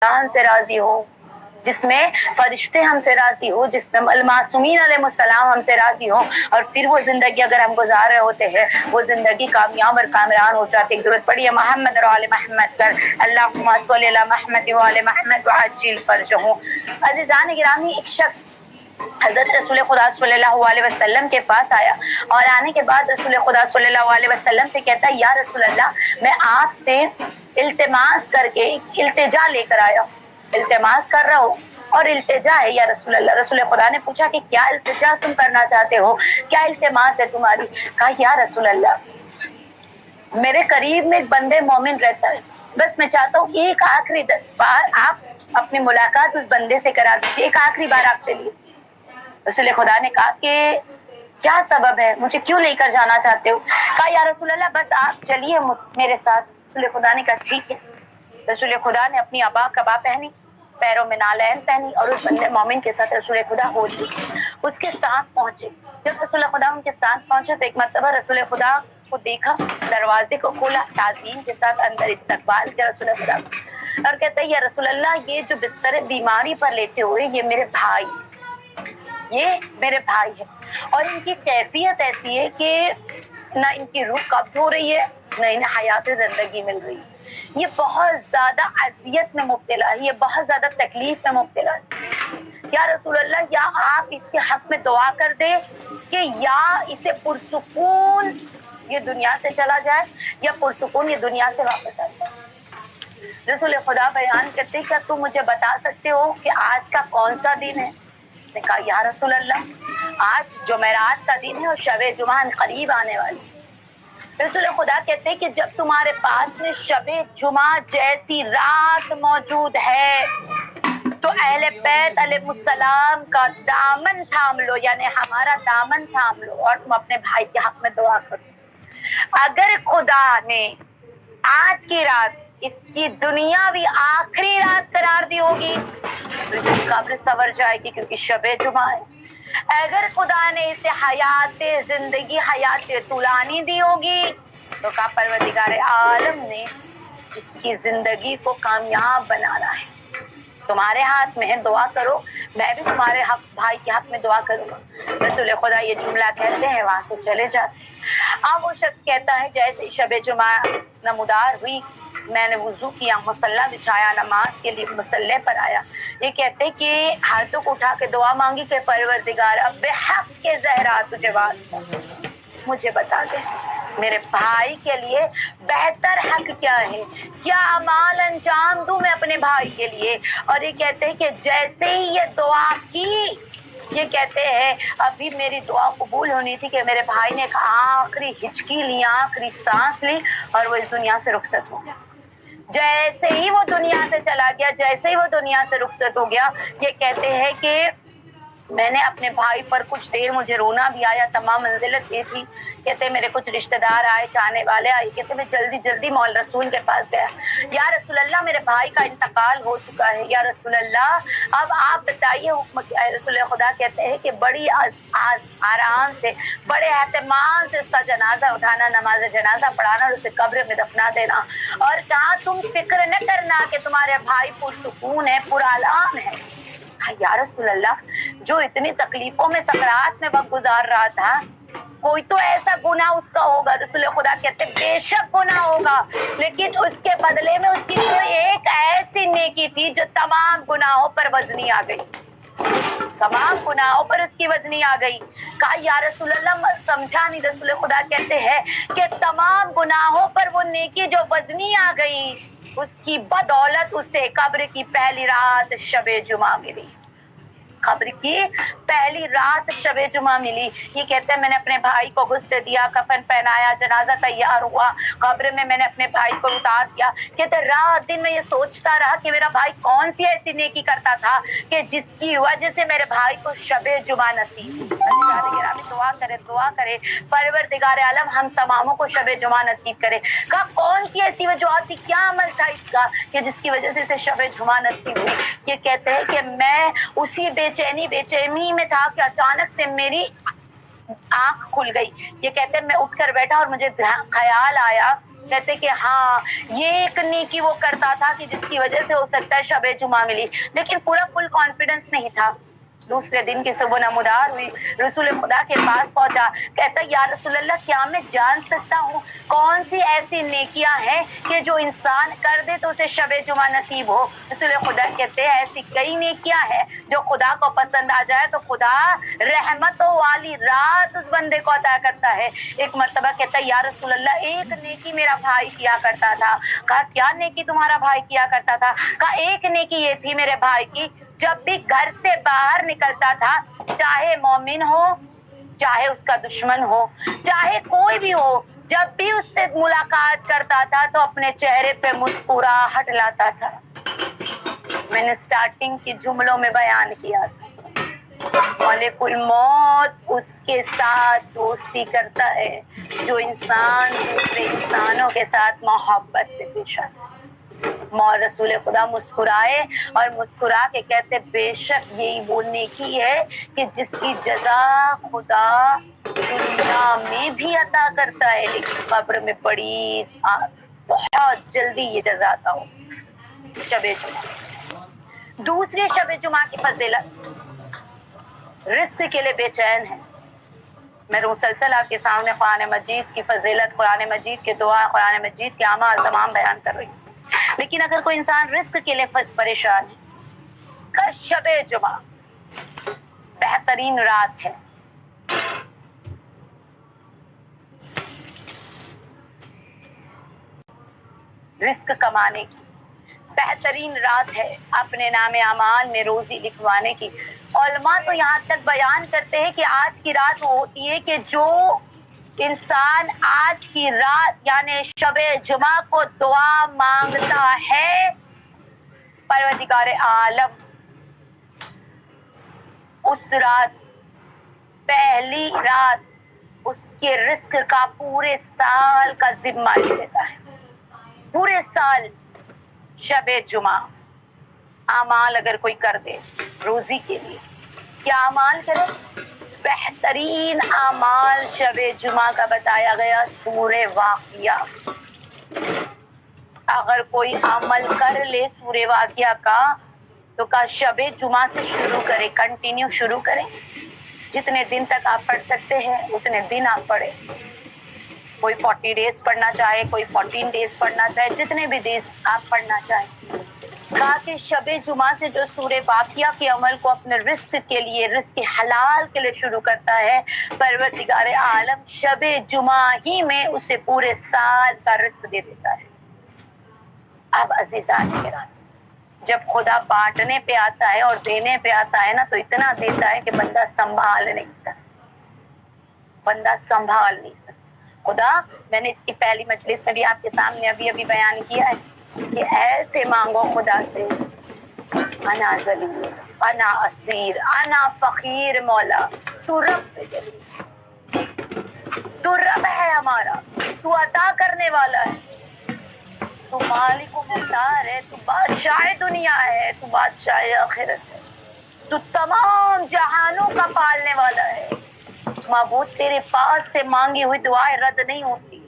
हमसे राजी हो, जिसमें फरिश्ते हमसे राजी हो, जिसमें मासूमीन अलैहिस्सलाम हमसे राजी हो, और फिर वो जिंदगी अगर हम गुजार रहे होते हैं वो जिंदगी कामयाब और कामरान हो जाती है। ज़रूरत पड़ी है मोहम्मद और आले मोहम्मद कर, अल्लाहुम्मा सल्लि अला मोहम्मद व आले मोहम्मद व अज्जिल फरजहू। अज़ीज़ान गिरामी, एक शख्स हज़रत रसूल खुदा सल्लल्लाहु अलैहि वसल्लम के पास आया और आने के बाद रसूल खुदा सल्लल्लाहु अलैहि वसल्लम से कहता है, या रसूल अल्लाह, मैं आपसे इल्तिमास करके इल्तिजा लेकर आया, इल्तिमास कर रहा हूँ और इल्तिजा है या रसूल अल्लाह। रसूल खुदा ने पूछा कि क्या इल्तिजा तुम करना चाहते हो, क्या इल्तिमास है तुम्हारी? कहा, या रसूल अल्लाह, मेरे करीब में एक बंदे मोमिन रहता है, बस मैं चाहता हूँ एक आखिरी बार आप अपनी मुलाकात उस बंदे से करा दीजिए, एक आखिरी बार आप चलिए। रसूल खुदा ने कहा कि क्या सबब है, मुझे क्यों लेकर जाना चाहते हो? कहा, या रसूल अल्लाह, बस आप चलिए मेरे साथ। रसूल खुदा ने कहा, ठीक है। रसूल खुदा ने अपनी अबा कबा पहनी, पैरों में नालैन पहनी और उस बंदे मोमिन के साथ रसूल खुदा हो ली, उसके साथ पहुंचे। जब रसूल खुदा उनके साथ पहुंचे तो एक मर्तबा रसूल खुदा को देखा, दरवाजे को खोला, ताज़ीम के साथ अंदर इस्तकबाल किया रसूल खुदा और कहते हैं, या रसूल अल्लाह, ये जो बिस्तर बीमारी पर लेटे हुए ये मेरे भाई, ये मेरे भाई है और इनकी कैफियत ऐसी है कि ना इनकी रूह कब्ज हो रही है, ना इन्हें हयात जिंदगी मिल रही है। ये बहुत ज्यादा अजियत में मुब्तला है, ये बहुत ज्यादा तकलीफ में मुब्तला है। या रसूल अल्लाह, या आप इसके हक में दुआ कर दे कि या इसे पुरसुकून ये दुनिया से चला जाए या पुरसुकून ये दुनिया से वापस आ जाए। रसूल खुदा बयान करते, क्या तुम मुझे बता सकते हो कि आज का कौन सा दिन है? ने कहा, या रसूल अल्लाह, आज जुमेरात का दिन है और शबे जुमा करीब आने वाली। रसूल खुदा कहते हैं कि जब तुम्हारे पास में शबे जुमा जैसी रात मौजूद है तो अहले बैत अलैहिस्सलाम का दामन थाम लो, यानी हमारा दामन थाम लो और तुम अपने भाई के हक में दुआ करो। अगर खुदा ने आज की रात इसकी दुनियावी आखिरी रात करार दी होगी तो कब्र सवर जाएगी, क्योंकि शबे जुमा है। अगर खुदा ने इसे हयात जिंदगी, हयात तुलानी दी होगी तो का परवरदिगार आलम ने इसकी जिंदगी को कामयाब बनाना है। तुम्हारे हाथ में है, दुआ करो, मैं भी तुम्हारे हक भाई के हक में दुआ करूंगा। रसूल खुदा ये जुमला कहते हैं, वहां से चले जाते हैं। अब वो शख्स कहता है, जैसे शबे जुमा नमूदार हुई, मैंने वुजू किया, मुसल्ला बिछाया, नमाज के लिए मुसल्ले पर आया। ये कहते कि हाथों को उठा के दुआ मांगी कि परवरदिगार, अब बेहक के ज़हरा तुझे वास्ता, मुझे बता दे मेरे भाई के लिए बेहतर हक क्या है, क्या अमाल अंजाम दूं मैं अपने भाई के लिए। और ये कहते हैं कि जैसे ही ये दुआ की, ये कहते हैं अभी मेरी दुआ कबूल होनी थी कि मेरे भाई ने आखिरी हिचकी ली, आखिरी सांस ली और वो इस दुनिया से रुखसत हो गया। जैसे ही वो दुनिया से चला गया, जैसे ही वो दुनिया से रुखसत हो गया, ये कहते हैं कि मैंने अपने भाई पर कुछ देर, मुझे रोना भी आया, तमाम मंजिलत ये थी। कहते मेरे कुछ रिश्तेदार आए, चाहने वाले आए, कहते मैं जल्दी जल्दी मौला रसूल के पास गया, या रसूल अल्लाह, मेरे भाई का इंतकाल हो चुका है, या रसूल अल्लाह अब आप बताइए हुक्म क्या है। रसूल खुदा कहते हैं कि बड़ी आराम से, बड़े एहतमाम से उसका जनाजा उठाना, नमाज जनाजा पढ़ाना और उसे कब्र में दफना देना। और कहा तुम फिक्र न करना कि तुम्हारे भाई पुरसुकून है, पुरालान है। या रसूल अल्लाह, जो इतनी तकलीफों में, सकरात में वक्त गुजार रहा था, कोई तो ऐसा गुनाह उसका होगा। रसूल खुदा कहते बेशक गुनाह होगा, लेकिन उसके बदले में उसकी कोई एक ऐसी नेकी थी जो तमाम गुनाहों पर वजनी आ गई, तमाम गुनाहों पर उसकी वजनी आ गई। कहा या रसूल अल्लाह, समझा नहीं। रसूल खुदा कहते हैं कि तमाम गुनाहों पर वो नेकी जो वजनी आ गई, उसकी बदौलत उसे कब्र की पहली रात शबे जुमा मिली, कब्र की पहली रात शबे जुमा मिली। ये कहते हैं मैंने अपने भाई को गुस्ल दिया, कफन पहनाया, जनाजा तैयार हुआ, कब्र में मैंने अपने भाई को उतार दिया। कहते रात दिन में ये सोचता रहा कि मेरा भाई कौन सी ऐसी नेकी करता था कि जिसकी वजह से मेरे भाई को शबे जुमा नसीब। दुआ करे परवरदिगार आलम हम तमामों को शबे जुमा नसीब करे। कहा कौन सी ऐसी वजह थी, क्या अमल था इसका कि जिसकी वजह से इसे शबे जुमा नसीब हुई। ये कहते हैं कि मैं उसी बेचैनी में था कि अचानक से मेरी आंख खुल गई। ये कहते हैं मैं उठकर बैठा और मुझे ख्याल आया کہتے کہ ہاں یہ ایک نیکی وہ کرتا تھا کہ جس کی وجہ سے ہو سکتا ہے شب جمعہ ملی، لیکن پورا فل کانفیڈنس نہیں تھا۔ دوسرے دن کی صبح نمودار ہوئی، رسول خدا کے پاس پہنچا، کہتا یا رسول اللہ کیا میں جان سکتا ہوں کون سی ایسی نیکیاں ہیں کہ جو انسان کر دے تو اسے شب جمعہ نصیب ہو؟ رسول خدا کہتے ہیں ایسی کئی نیکیاں ہیں جو خدا کو پسند آ جائے تو خدا رحمتوں والی رات اس بندے کو عطا کرتا ہے۔ ایک مرتبہ کہتا ہے یا رسول اللہ ایک نیکی میرا بھائی کیا کرتا تھا۔ کہا کیا نیکی تمہارا بھائی کیا کرتا تھا؟ کہا ایک نیکی یہ تھی میرے بھائی کی، جب بھی گھر سے باہر نکلتا تھا، چاہے مومن ہو چاہے اس کا دشمن ہو چاہے کوئی بھی ہو، جب بھی اس سے ملاقات کرتا تھا تو اپنے چہرے پہ مسکراہٹ لاتا تھا۔ میں نے سٹارٹنگ کی جملوں میں بیان کیا تھا، ملک الموت اس کے ساتھ دوستی کرتا ہے جو انسان دوسرے انسانوں کے ساتھ محبت سے پیش آتا ہے۔ رسول خدا مسکرائے اور مسکرا کے کہتے بے شک یہی وہ نیکی ہے کہ جس کی جزا خدا دنیا میں بھی عطا کرتا ہے لیکن قبر میں بڑی بہت جلدی یہ جزا عطا ہو۔ شب جمعہ، دوسری شب جمعہ کی فضیلت رزق کے لیے بے چین ہے۔ میں مسلسل آپ کے سامنے قرآن مجید کی فضیلت، قرآن مجید کے دعا، قرآن مجید کے اعمال تمام بیان کر رہی ہوں، لیکن اگر کوئی انسان رزق کے لیے پریشان ہے، کا شب جمعہ بہترین رات ہے۔ رزق کمانے کی بہترین رات ہے، اپنے نام اعمال میں روزی لکھوانے کی۔ علماء تو یہاں تک بیان کرتے ہیں کہ آج کی رات وہ ہوتی ہے کہ جو انسان آج کی رات یعنی شب جمعہ کو دعا مانگتا ہے، پروردگار عالم اس رات، پہلی رات، اس کے رزق کا پورے سال کا ذمہ لے لیتا ہے۔ پورے سال شب جمعہ اعمال اگر کوئی کر دے روزی کے لیے، کیا اعمال کرے؟ بہترین اعمال شب جمعہ کا بتایا گیا سورہ واقعہ۔ اگر کوئی عمل کر لے سورہ واقعہ کا تو کا شب جمعہ سے شروع کرے، کنٹینیو شروع کریں، جتنے دن تک آپ پڑھ سکتے ہیں اتنے دن آپ پڑھیں۔ کوئی 40 ڈیز پڑھنا چاہے، کوئی 14 ڈیز پڑھنا چاہے، جتنے بھی ڈیز آپ پڑھنا چاہیں۔ کہا کہ شب جمعہ سے جو سورہ واقعہ کے عمل کو اپنے رزق کے لیے، رزق حلال کے لیے شروع کرتا ہے، پروردگار عالم شب جمعہ ہی میں اسے پورے سال کا رزق دے دیتا ہے۔ اب عزیزان کرام، جب خدا بانٹنے پہ آتا ہے اور دینے پہ آتا ہے نا تو اتنا دیتا ہے کہ بندہ سنبھال نہیں سکتا، بندہ سنبھال نہیں سکتا۔ خدا، میں نے اس کی پہلی مجلس میں بھی آپ کے سامنے ابھی بیان کیا ہے کہ ایسے مانگو خدا سے، انا ذلیل، انا اسیر، انا فقیر مولا، تو رب جلیل، تو رب ہے ہمارا، تو عطا کرنے والا ہے، تو مالک و مختار ہے، تو بادشاہ دنیا ہے، تو بادشاہ آخرت ہے، تو تمام جہانوں کا پالنے والا ہے۔ معبود تیرے پاس سے مانگی ہوئی دعائیں رد نہیں ہوتی۔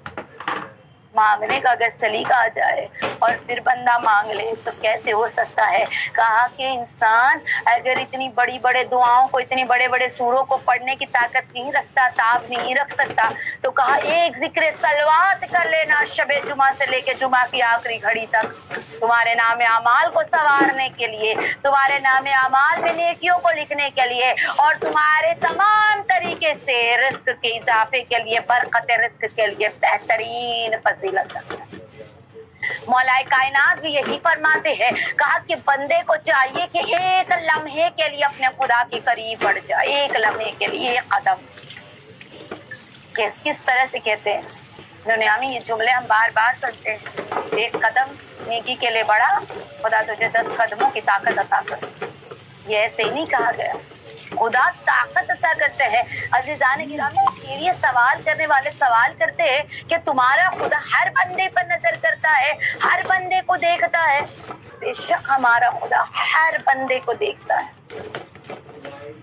مانگنے کا اگر سلیقہ آ جائے اور پھر بندہ مانگ لے تو کیسے ہو سکتا ہے؟ کہا کہ انسان اگر اتنی بڑی بڑے دعاؤں کو، اتنی بڑے بڑے سوروں کو پڑھنے کی طاقت نہیں رکھتا، تاب نہیں رکھ سکتا، تو کہا ایک ذکر صلوات کر لینا شب جمعہ سے لے کے جمعہ کی آخری گھڑی تک، تمہارے نام اعمال کو سنوارنے کے لیے، تمہارے نام اعمال میں نیکیوں کو لکھنے کے لیے، اور تمہارے تمام طریقے سے رزق کے اضافے کے لیے، برکت رزق کے لیے بہترین فضیلت ہے۔ مولا کائنات بھی یہی فرماتے ہیں، کہا کہ بندے کو چاہیے کہ ایک لمحے کے لیے اپنے خدا کے قریب بڑھ جائے، ایک لمحے کے لیے ایک قدم۔ کس طرح سے کہتے ہیں دنیا میں یہ جملے ہم بار بار سنتے ہیں، ایک قدم نیکی کے لیے بڑھا، خدا تجھے 10 قدموں کی طاقت عطا کر۔ یہ ایسے ہی نہیں کہا گیا، خدا طاقت عطا کرتے ہیں۔ عزیزان گرامی، یہ سوال کرنے والے سوال کرتے ہیں کہ تمہارا خدا ہر بندے پر نظر کرتا ہے، ہر بندے کو دیکھتا ہے؟ بے شک ہمارا خدا ہر بندے کو دیکھتا ہے۔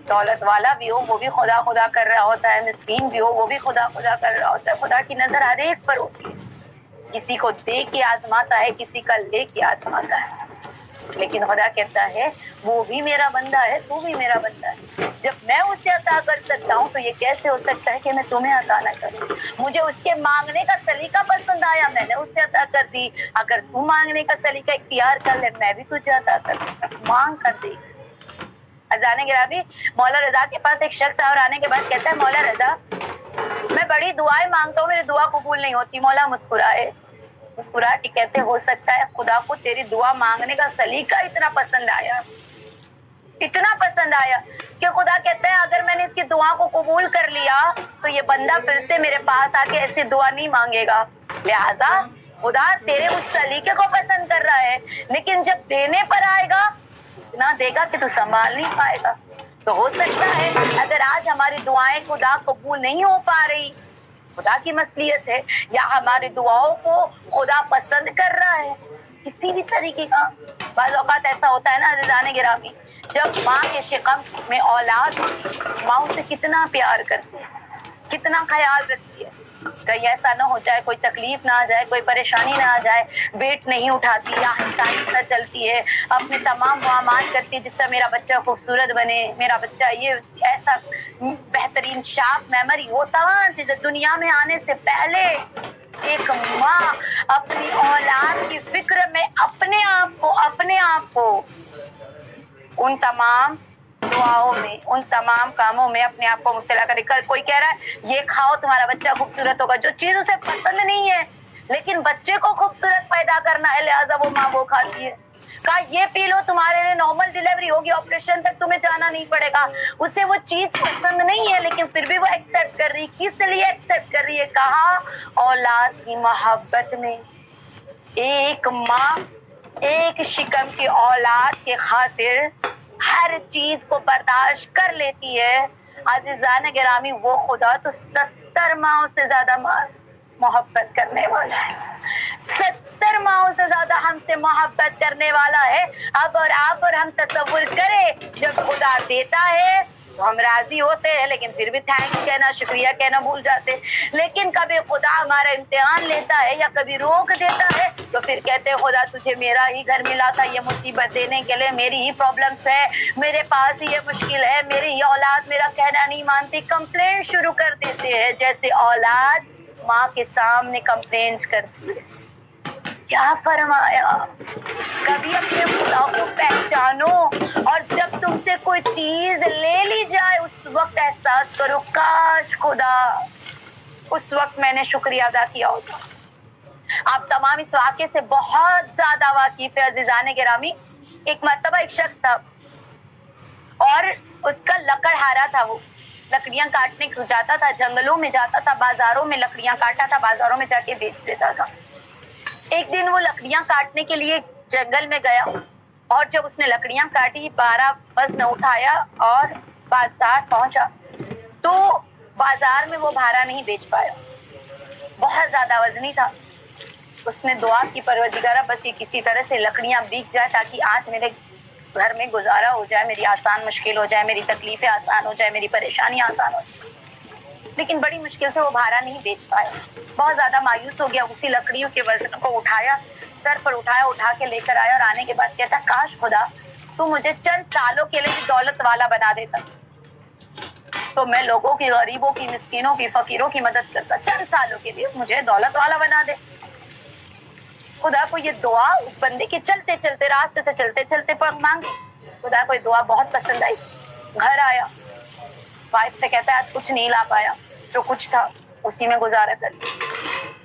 دولت والا بھی ہو وہ بھی خدا خدا کر رہا ہوتا ہے، مسکین بھی ہو وہ بھی خدا خدا کر رہا ہوتا ہے، خدا کی نظر ہر ایک پر ہوتی ہے۔ किसी को दे के आजमाता है, किसी का ले के आजमाता है, लेकिन खुदा कहता है वो भी मेरा बंदा है, तू भी मेरा बंदा है। जब मैं उसे अता कर सकता हूँ तो ये कैसे हो सकता है कि मैं तुम्हें अता न करूँ? मुझे उसके मांगने का सलीका पसंद आया, मैंने उसे अता कर दी। अगर तू मांगने का सलीका इख्तियार कर ले, मैं भी तुझे अता कर दूँ। मांग कर दी। अजाने गिरामी, मौला रजा के पास एक शख्स और आने के बाद कहता है, मौला रजा मैं बड़ी दुआएं मांगता हूँ, मेरी दुआ कबूल नहीं होती। मौला मुस्कुराए, मुस्कुरा के कहते, हो सकता है खुदा को तेरी दुआ मांगने का सलीका इतना पसंद आया, इतना पसंद आया कि खुदा कहता है अगर मैंने इसकी दुआ को कबूल कर लिया तो ये बंदा फिर से मेरे पास आके ऐसी दुआ नहीं मांगेगा। लिहाजा खुदा तेरे उस सलीके को पसंद कर रहा है, लेकिन जब देने पर आएगा इतना देगा कि तू संभाल नहीं पाएगा। तो हो सकता है अगर आज हमारी दुआएं खुदा कबूल नहीं हो पा रही, खुदा की मसलियत है, या हमारी दुआओं को खुदा पसंद कर रहा है किसी भी तरीके का। बाज़ औक़ात ऐसा होता है ना अज़ीज़ान गिरामी, जब माँ के शिकम में औलाद माँ उसे कितना प्यार करती है, कितना ख्याल रखती है, कहीं ऐसा ना हो जाए, कोई तकलीफ ना आ जाए, कोई परेशानी ना आ जाए, वेट नहीं उठाती या हिसाब से चलती है, अपने तमाम मुआमाल करती है जिससे मेरा बच्चा खूबसूरत बने, मेरा बच्चा ये ऐसा बेहतरीन शार्प मेमोरी होता है। दुनिया में आने से पहले एक माँ अपनी औलाद की फिक्र में अपने आप को उन तमाम दुआओं में, उन तमाम कामों में अपने आप को मुब्तला करे। कल कोई कह रहा है ये खाओ तुम्हारा बच्चा खूबसूरत होगा, जो चीज उसे पसंद नहीं है लेकिन बच्चे को खूबसूरत पैदा करना है, लिहाजा वो माँ वो खाती है। कहा ये पी लो तुम्हारे लिए नॉर्मल डिलीवरी होगी, ऑपरेशन तक तुम्हें जाना नहीं पड़ेगा। उसे वो चीज पसंद नहीं है लेकिन फिर भी वो एक्सेप्ट कर रही। किस लिए एक्सेप्ट कर रही है? कहा औलाद की मोहब्बत में। एक माँ एक शिकम की औलाद के खातिर हर चीज को बर्दाश्त कर लेती है। अज़ीज़ान गिरामी, वो खुदा तो 70 माओं से ज्यादा मोहब्बत करने वाला है, 70 माओं से ज्यादा हमसे मोहब्बत करने वाला है। अब और आप और हम तसव्वुर करें, जब खुदा देता है तो हम राजी होते हैं, लेकिन फिर भी थैंक्स कहना, शुक्रिया कहना भूल जाते। लेकिन कभी खुदा हमारा इम्तिहान लेता है या कभी रोक देता है तो फिर कहते हैं खुदा तुझे मेरा ही घर मिला था ये मुसीबत देने के लिए, मेरी ही प्रॉब्लम्स है, मेरे पास ही ये मुश्किल है, मेरी ही औलाद मेरा कहना नहीं मानती। कंप्लेंट शुरू कर देते हैं, जैसे औलाद माँ के सामने कंप्लेंट करती है। क्या फरमाया? कभी अपने खुदा को पहचानो, और जब तुमसे कोई चीज ले ली जाए उस वक्त एहसास करो काश खुदा उस वक्त मैंने शुक्रिया अदा किया होता। आप तमाम इस वाक़े से बहुत ज्यादा वाकिफ है अज़ीज़ान गिरामी। एक मर्तबा एक शख्स था और उसका लकड़हारा था, वो लकड़ियां काटने को जाता था, जंगलों में जाता था, बाजारों में लकड़ियां काटा था, बाजारों में जाके बेच देता था। एक दिन वो लकड़ियां काटने के लिए जंगल में गया और जब उसने लकड़ियां काटी 12 वज़न उठाया और बाजार पहुंचा तो बाजार में वो भारा नहीं बेच पाया, बहुत ज्यादा वजनी था। उसने दुआ की, परवरदिगारा बस ये किसी तरह से लकड़ियां बिक जाए ताकि आज मेरे घर में गुजारा हो जाए, मेरी आसान मुश्किल हो जाए, मेरी तकलीफें आसान हो जाए, मेरी परेशानी आसान हो जाए। लेकिन बड़ी मुश्किल से वो भारा नहीं बेच पाया, बहुत ज्यादा मायूस हो गया। उसी लकड़ियों के वजन को उठाया, सर पर उठाया, उठा के लेकर आया और आने के बाद कहता काश खुदा तू मुझे चंद सालों के लिए दौलत वाला बना देता तो मैं लोगों की, गरीबों की, मिस्कीनों की, फकीरों की मदद करता। चंद सालों के लिए मुझे दौलत वाला बना दे। खुदा को ये दुआ उस बंदे के चलते चलते, रास्ते से चलते चलते पर मांगी। खुदा को ये दुआ बहुत पसंद आई। घर आया, वाइफ से कहता है आज कुछ नहीं ला पाया, जो कुछ था उसी में गुजारा कर।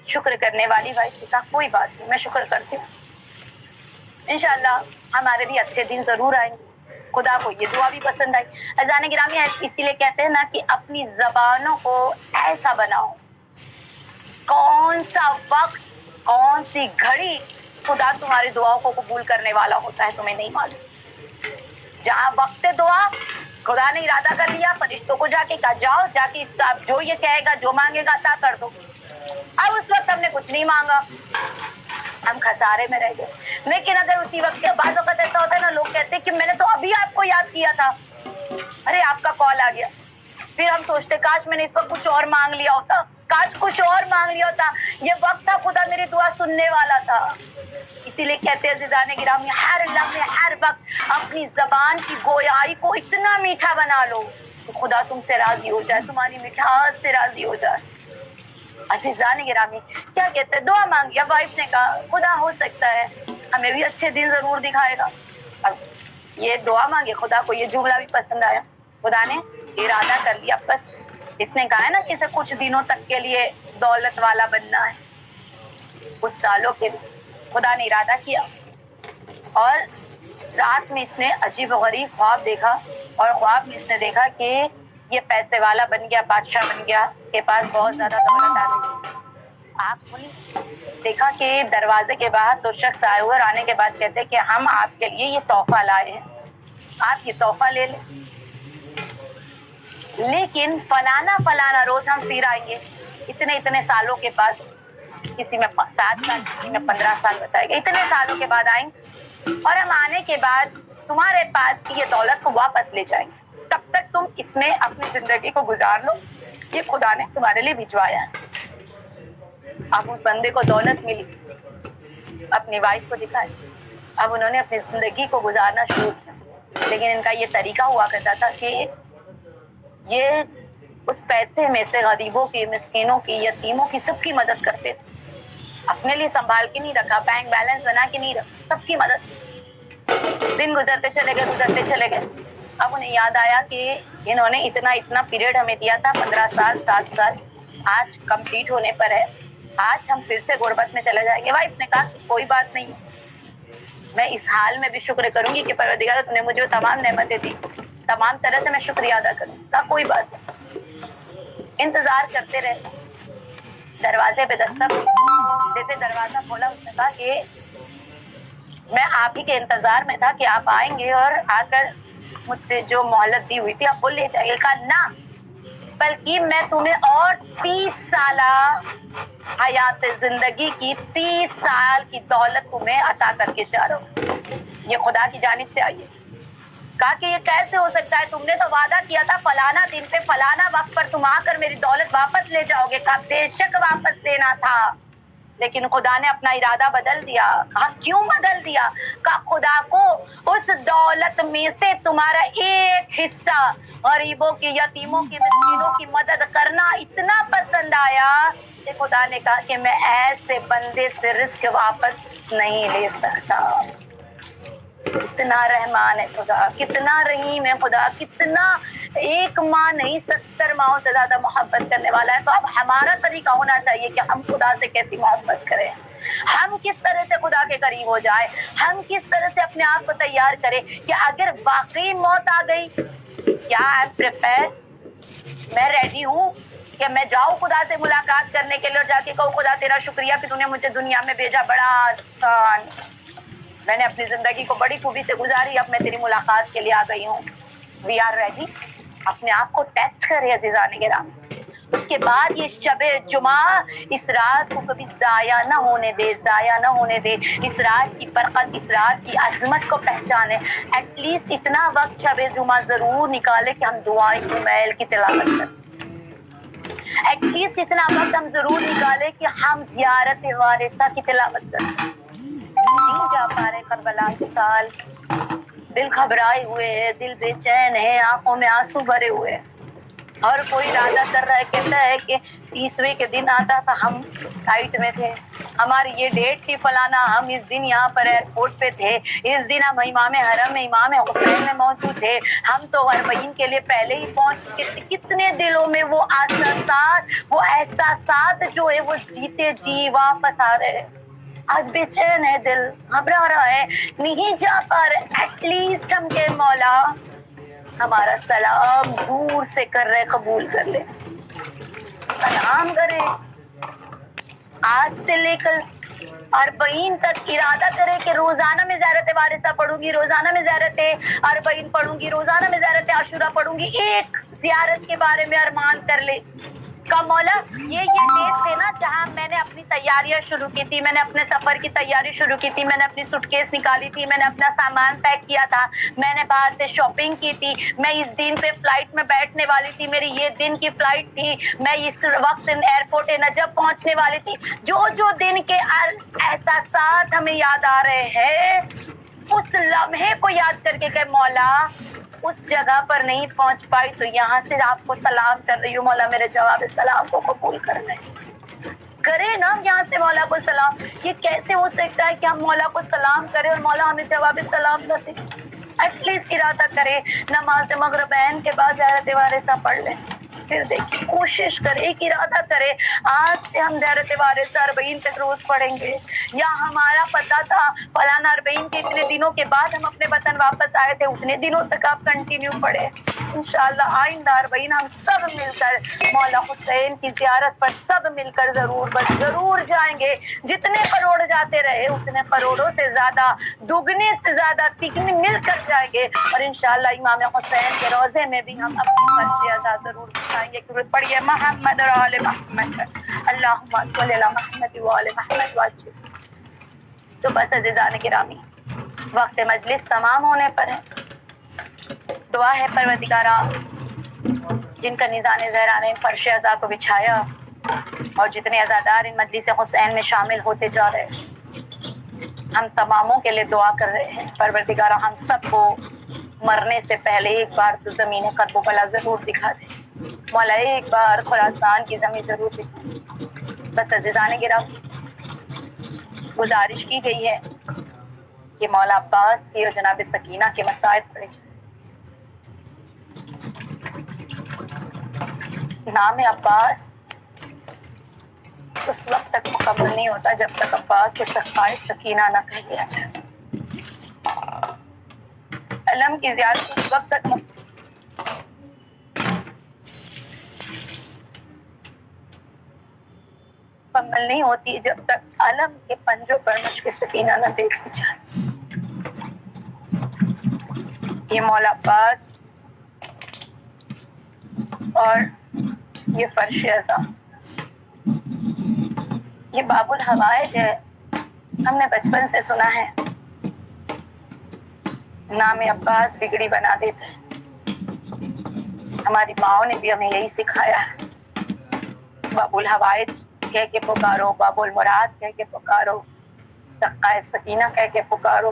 शुक्र करने वाली वाइफ ने कहा कोई बात नहीं, मैं शुक्र करती हूँ, इंशाल्लाह हमारे भी अच्छे दिन जरूर आएंगे। खुदा को ये दुआ भी पसंद आई। अज़ान गिरामी, इसीलिए कहते हैं ना कि अपनी जबानों को ऐसा बनाओ, कौन सा वक्त, कौन सी घड़ी खुदा तुम्हारी दुआओं को कबूल करने वाला होता है तुम्हें नहीं मालूम। जहाँ वक्त दुआ खुदा ने इरादा कर लिया, फरिश्तों को जाके कहा जाओ, जाके जो ये कहेगा, जो मांगेगा अता कर दो। अब उस वक्त हमने कुछ नहीं मांगा, हम खसारे में रह गए। लेकिन अगर उसी वक्त के बाद वक्त ऐसा होता है ना, लोग कहते हैं कि मैंने तो अभी आपको याद किया था, अरे आपका कॉल आ गया, फिर हम सोचते काश मैंने इस वक्त कुछ और मांग लिया होता, काश कुछ और मांग लिया होता। ये वक्त था खुदा मेरी दुआ सुनने वाला था। इसीलिए कहते हैं अज़ीज़ान गिरामी, हर लम्हे हर वक्त अपनी जबान की गोयाई को इतना मीठा बना लो तो खुदा तुमसे राजी हो जाए, तुम्हारी मिठास से राजी हो जाए। अज़ीज़ान गिरामी क्या कहते हैं, दुआ मांगी। अब वाइफ ने कहा खुदा हो सकता है हमें भी अच्छे दिन जरूर दिखाएगा। अब ये दुआ मांगे, खुदा को ये जुमला भी पसंद आया। खुदा ने इरादा कर लिया, बस इसने कहा है ना कि इसे कुछ दिनों तक के लिए दौलत वाला बनना है, कुछ सालों के लिए। खुदा ने इरादा किया और रात में इसने अजीब गरीब ख्वाब देखा और ख्वाब में इसने देखा कि ये पैसे वाला बन गया, बादशाह बन गया, के पास बहुत ज्यादा दौलत आ गई। आप खुली, देखा कि दरवाजे के बाहर दो शख्स आए हुए और आने के बाद कहते कि हम आपके लिए ये तोहफा लाए हैं, आप ये तोहफा ले लें, लेकिन फलाना रोज हम फिर आएंगे। इतने सालों के बाद, किसी में 7 साल, किसी में 15 साल बताएगा, इतने सालों के बाद आएंगे और हम आने के बाद तुम्हारे पास की ये दौलत को वापस ले जाएंगे। तब तक तुम इसमें अपनी जिंदगी को गुजार लो, ये खुदा ने तुम्हारे लिए भिजवाया है। अब उस बंदे को दौलत मिली, अपनी वाइफ को दिखाई, अब उन्होंने अपनी जिंदगी को गुजारना शुरू किया। लेकिन इनका ये तरीका हुआ करता था कि ये उस पैसे में से गरीबों की, मिस्किनों की, यतीमों की, सबकी मदद करते थे। अपने लिए संभाल के नहीं रखा, बैंक बैलेंस बना के नहीं रखा, सबकी मदद। दिन गुजरते चले गए। अब उन्हें याद आया कि इन्होंने इतना पीरियड हमें दिया था, 15 साल, 7 साल, आज कंप्लीट होने पर है, आज हम फिर से गुर्बत में चले जाएंगे। वाइफ ने कहा कोई बात नहीं, मैं इस हाल में भी शुक्र करूंगी कि परवरदिगार तूने मुझे तमाम नेमतें दी, तमाम तरह से मैं शुक्रिया अदा करूंगा। कोई बात नहीं। इंतजार करते रहे, दरवाजे पे दस्तक, जैसे दरवाजा खोला उसने कहा कि मैं आप ही के इंतजार में था कि आप आएंगे और आकर मुझसे जो मोहलत दी हुई थी आप वो ले जाइए। कहा ना, बल्कि मैं तुम्हें और 30 साल हयात जिंदगी की 30 साल की दौलत तुम्हें अता करके जा रहा हूँ, ये खुदा की जानिब से आई है। कहा कि ये कैसे हो सकता है, तुमने तो वादा किया था फलाना दिन पे फलाना वक्त पर तुम आकर मेरी दौलत वापस ले जाओगे। कहा बेशक वापस लेना था, लेकिन खुदा ने अपना इरादा बदल दिया। कहा क्यों बदल दिया? कहा खुदा को उस दौलत में से तुम्हारा एक हिस्सा गरीबों की, यतीमों की, मिस्किनों की मदद करना इतना पसंद आया कि खुदा ने कहा कि मैं ऐसे बंदे से रिस्क वापस नहीं ले सकता। कितना रहमान है खुदा, कितना रहीम है खुदा, कितना एक माँ नहीं 70 माओं से ज्यादा मोहब्बत करने वाला है। तो अब हमारा तरीका होना चाहिए कि हम खुदा से कैसी मोहब्बत करें, हम किस तरह से खुदा के करीब हो जाए, हम किस तरह से अपने आप को तैयार करें कि अगर वाकई मौत आ गई, क्या आई एम प्रिपेयर, मैं रेडी हूँ कि मैं जाऊँ खुदा से मुलाकात करने के लिए और जाके कहूँ खुदा तेरा शुक्रिया कि तूने मुझे दुनिया में भेजा, बड़ा आसान, मैंने अपनी जिंदगी को बड़ी खूबी से गुजारी, अब मैं तेरी मुलाकात के लिए आ गई हूँ। We are ready. अपने आप को टेस्ट करे अज़ीज़ान गिरामी। उसके बाद ये शबे जुमा, इस रात को कभी जाया ना होने दे, जाया ना होने दे। इस रात की बरकत, इस रात की अजमत को पहचाने। एटलीस्ट इतना वक्त शबे जुमा जरूर निकाले कि हम दुआएं मैल की तिलावत करें। एटलीस्ट इतना वक्त हम जरूर निकाले कि हम ज़ियारत वारिसा की तिलावत करें। नहीं जा पा रहे करबला के साल, दिल घबराए हुए है, दिल बेचैन है, आंखों में आंसू भरे हुए हैं। और कोई इरादा कर रहा है, कहता है कि 30वें के दिन आता था, हम साइट में थे, हमारी ये डेट थी फलाना, हम इस दिन यहाँ पर एयरपोर्ट पे थे, इस दिन हम इमाम हरम में, इमाम हुसैन में मौजूद थे, हम तो अरबईन के लिए पहले ही पहुंच चुके थे। कितने दिलों में वो आसासात, वो एहसासात जो है वो जीते जी वापस आ रहे हैं। आज बेचैन है दिल, घबरा रहा है, नहीं जा पा रहे। एटलीस्ट हम के मौला हमारा सलाम दूर से कर रहे, कबूल कर ले, सलाम करे। आज से लेकर 40 तक इरादा करे कि रोजाना में ज़ियारत वारिसा पढ़ूंगी, रोजाना में ज़ियारत 40 पढ़ूंगी, रोजाना में ज़ियारत आशुरा पढ़ूंगी। एक ज़ियारत के बारे में अरमान कर ले, کا مولا یہ ڈیٹ تھے نا جہاں میں نے اپنی تیاریاں شروع کی تھی, میں نے اپنے سفر کی تیاری شروع کی تھی, میں نے اپنی سوٹ کیس نکالی تھی, میں نے اپنا سامان پیک کیا تھا, میں نے باہر سے شاپنگ کی تھی, میں اس دن پہ فلائٹ میں بیٹھنے والی تھی, میری یہ دن کی فلائٹ تھی, میں اس وقت ایئرپورٹ نجف پہنچنے والی تھی. جو دن کے احساسات ہمیں یاد آ رہے ہیں اس لمحے کو یاد کر کے کہ مولا اس جگہ پر نہیں پہنچ پائی تو یہاں سے آپ کو سلام کر رہی ہوں, مولا میرے جواب سلام کو قبول کر لیں. کرے نا یہاں سے مولا کو سلام. یہ کیسے ہو سکتا ہے کہ ہم مولا کو سلام کریں اور مولا ہمیں جواب سلام نہ دے؟ ایٹ لیسٹ ارادہ کرے نماز مغربین کے بعد زیارت وارثہ پڑھ لیں. پھر دیکھیں کوشش کرے, ایک ارادہ کرے آج سے ہم زیارت وارثہ 40 تک روز پڑھیں گے, یا ہمارا پتا تھا فلانا 40 کے اتنے دنوں کے بعد ہم اپنے وطن واپس آئے تھے, اتنے دنوں تک آپ کنٹینیو پڑھے. انشاءاللہ آئندہ 40 ہم سب مل کر مولا حسین کی زیارت پر سب مل کر ضرور جائیں گے. جتنے کروڑ جاتے رہے اتنے کروڑوں سے زیادہ دگنے سے زیادہ تگنے مل کر جائیں گے, اور انشاءاللہ امام حسین کے روضے میں بھی ہم اپنی فرض ادا ضرور دکھائیں گے. پڑھیے محمد اور آل محمد, اللہم صلی علی محمد و آل محمد واجب. تو بس عزیزان گرامی وقت مجلس تمام ہونے پر ہے. دعا ہے پروردگارا جن کا نظام زہران فرش عزا کو بچھایا اور جتنے عزادار ان مجلس حسین میں شامل ہوتے جا رہے ہم تماموں کے لیے دعا کر رہے ہیں. پروردگارا ہم سب کو مرنے سے پہلے ایک بار تو زمین کرب و بلا ضرور دکھا دے. مولا ایک بار خراسان کی زمین ضرور دکھا دے. بس عزیزان گرامی گزارش کی گئی ہے کہ مولا عباس کی اور جناب سکینہ کے مسائل پڑے جائیں. نام عباس اس وقت تک مکمل نہیں ہوتا جب تک عباس کے صفائے سکینہ نہ کہہ لیا جائے. علم کی زیادت اس وقت تک مکمل نہیں ہوتی جب تک علم کے پنجوں پر مشق سکینہ نہ دیکھ لی جائے. یہ مولا عباس اور یہ فرش عزا یہ باب الحوائج ہے. ہم نے بچپن سے سنا ہے نام عباس بگڑی بنا دیتا ہے. ہماری ماؤں نے بھی ہمیں یہی سکھایا ہے, باب الحوائج کہہ کے پکارو, باب المراد کہہ کے پکارو, دقائے سکینہ کہہ کے پکارو.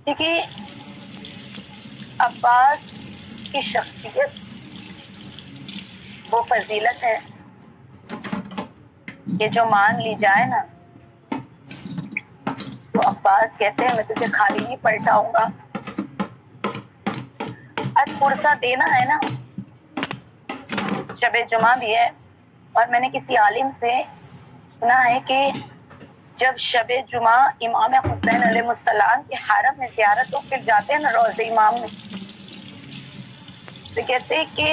کیونکہ عباس کی شخصیت وہ فضیلت ہے کہ جو مان لی جائے نا تو عباس کہتے ہیں میں تجھے خالی نہیں پلٹاؤں گا. آج پرسہ دینا ہے نا, شب جمعہ بھی ہے, اور میں نے کسی عالم سے سنا ہے کہ جب شب جمعہ امام حسین علیہ السلام کے حرم میں زیارت ہو پھر جاتے ہیں نا روضہ امام میں, تو کہتے ہیں کہ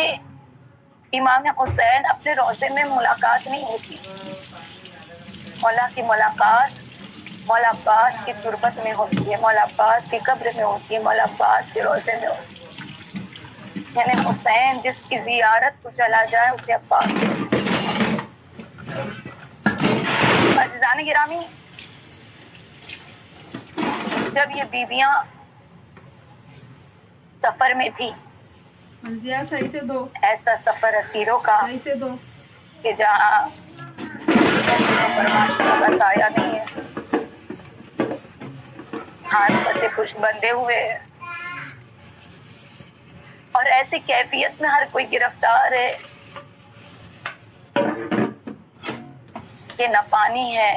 امام حسین اپنے روضے میں ملاقات نہیں ہوتی. مولا کی ملاقات مولا عباس کی تربت میں ہوتی ہے, مولا عباس کی قبر میں ہوتی ہے, مولا عباس کے روضے میں ہوتی ہے. یعنی حسین جس کی زیارت کو چلا جائے اسے عباس. عزیزان گرامی جب یہ بیویاں سفر میں تھی, صحیح سے دو, ایسا سفر اسیروں کا صحیح سے دو کہ جہاں کا سایہ نہیں ہے, ہاتھ پتے کچھ بندھے ہوئے ہیں, اور ایسی کیفیت میں ہر کوئی گرفتار ہے کہ نہ پانی ہے,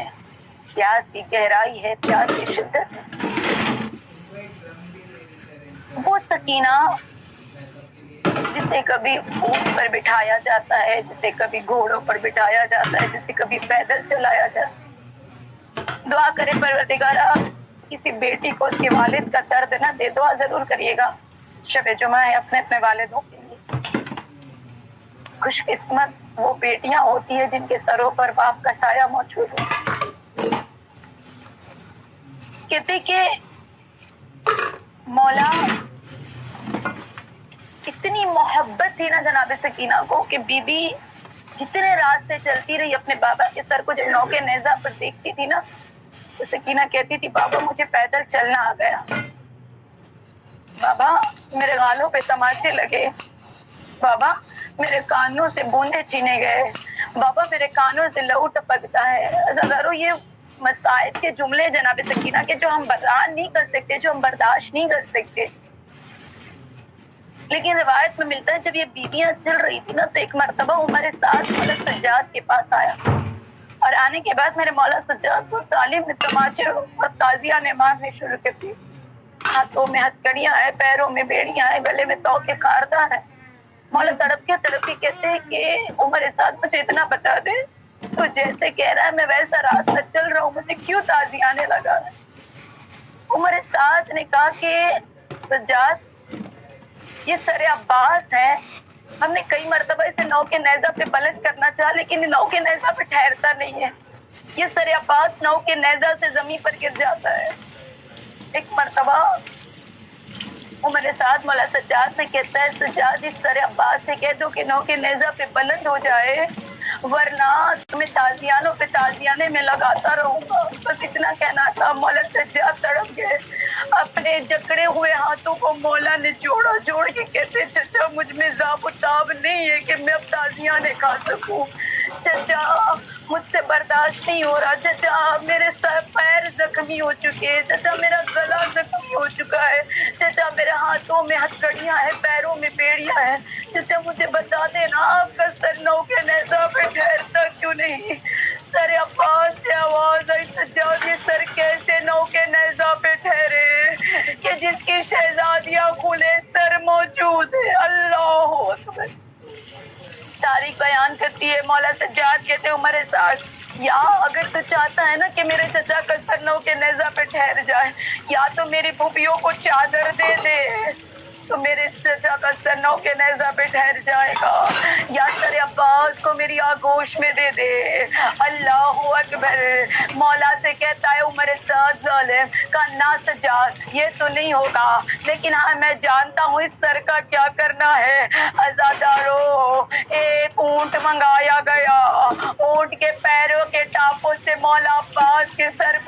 پیاس کی گہرائی ہے, پیاس کی شدت ہے. وہ سکینہ جسے کبھی اونٹ پر بٹھایا جاتا ہے, جسے کبھی گھوڑوں پر بٹھایا جاتا ہے, جسے کبھی پیدل چلایا جاتا ہے. دعا کرے پروردگارا کسی بیٹی کو اس کے والد کا درد نہ دے. دعا ضرور کریے گا, شب جمعہ ہے, اپنے اپنے والدوں کے لیے. خوش قسمت وہ بیٹیاں ہوتی ہیں جن کے سروں پر باپ کا سایہ موجود ہو. کہتے کہ مولا اس इतनी मोहब्बत थी ना जनाब सकीना को कि बीबी जितने रास्ते चलती रही अपने बाबा के सर को जब नौके नेजा पर देखती थी ना तो सकीना कहती थी बाबा मुझे पैदल चलना आ गया, बाबा मेरे गालों पे तमाचे लगे, बाबा मेरे कानों से बूंदे छीने गए, बाबा मेरे कानों से लहू टपकता है। हज़ारों ये मसाइब के जुमले जनाब सकीना के जो हम बयान नहीं कर सकते, जो हम बर्दाश्त नहीं कर सकते। लेकिन रिवायत में मिलता है जब ये बीवियां चल रही थी ना तो एक मर्तबा उमर साद मौला सज्जाद के पास आया और आने के बाद मेरे मौला सज्जाद को तालीम ने तमाचे और ताजिया ने मारने शुरू कर दी। हाथों में हथकड़ियां हैं, पैरों में बेड़ियां हैं, गले में तौके खारदार है। मौला तड़प के कहते हैं कि उमर साद मुझे इतना बता दे, तो जैसे कह रहा है मैं वैसा रास्ता चल रहा हूँ, मुझे क्यों ताज़ी आने लगा। उमर साद ने कहा कि सज्जाद ये सर अब्बास है, हमने कई मरतबा इसे नौ के नेजा पे बुलंद करना चाहा लेकिन नौ के नेजा पे ठहरता नहीं है। ये सर अब्बास नौ के नेजा से जमीन पर गिर जाता है। एक मरतबा उमर साद मौला सज्जाद से कहता है सज्जाद इस सर अब्बास से कह दो कि नौ के नेजा पे बुलंद हो जाए वरना तुम्हें ताजियानों पे ताजियाने में लगाता रहूंगा। बस इतना कहना था। मौला सज्जाद तड़प गए, अपने जकड़े हुए हाथों को मौला ने जोड़ के कहते चचा मुझ में ज़ाब नहीं है कि मैं अब ताजियाने खा सकूं, चचा मुझसे बर्दाश्त नहीं हो रहा, चचा मेरे सर पैर जख्मी हो चुके हैं, चचा मेरा गला जख्मी हो चुका है, चचा मेरे हाथों में हथकड़ियां हैं, पैरों में बेड़ियां हैं, चचा मुझे बता देना आपका सर नौ के नेजा पे ठहरता क्यों नहीं। सर अब्बास से आवाज आई सज्जाद ये सर कैसे नौ के नेजा पे ठहरे कि जिसकी शहजादियां खुले सर मौजूद है। अल्लाह अकबर। तारीख बयान करती है मौला सज्जाद कहते उमर साद या अगर तो चाहता है ना कि मेरे चचा का सर नौ के नेजा पे ठहर जाए या तो मेरी फूफियों को चादर दे दे तो मेरे चचा का सर नौ के नेजा पे ठहर जाएगा, या सर अब्बास को मेरी आगोश में दे दे। अल्लाह अकबर। मौला से कहता है उमर साद जालिम का ना सज्जाद ये तो नहीं होगा लेकिन हाँ मैं जानता हूँ इस सर का क्या करना है। अज़ादारों एक ऊंट मंगाया गया, ऊंट के पैरों के टापों से मौला अब्बास के सर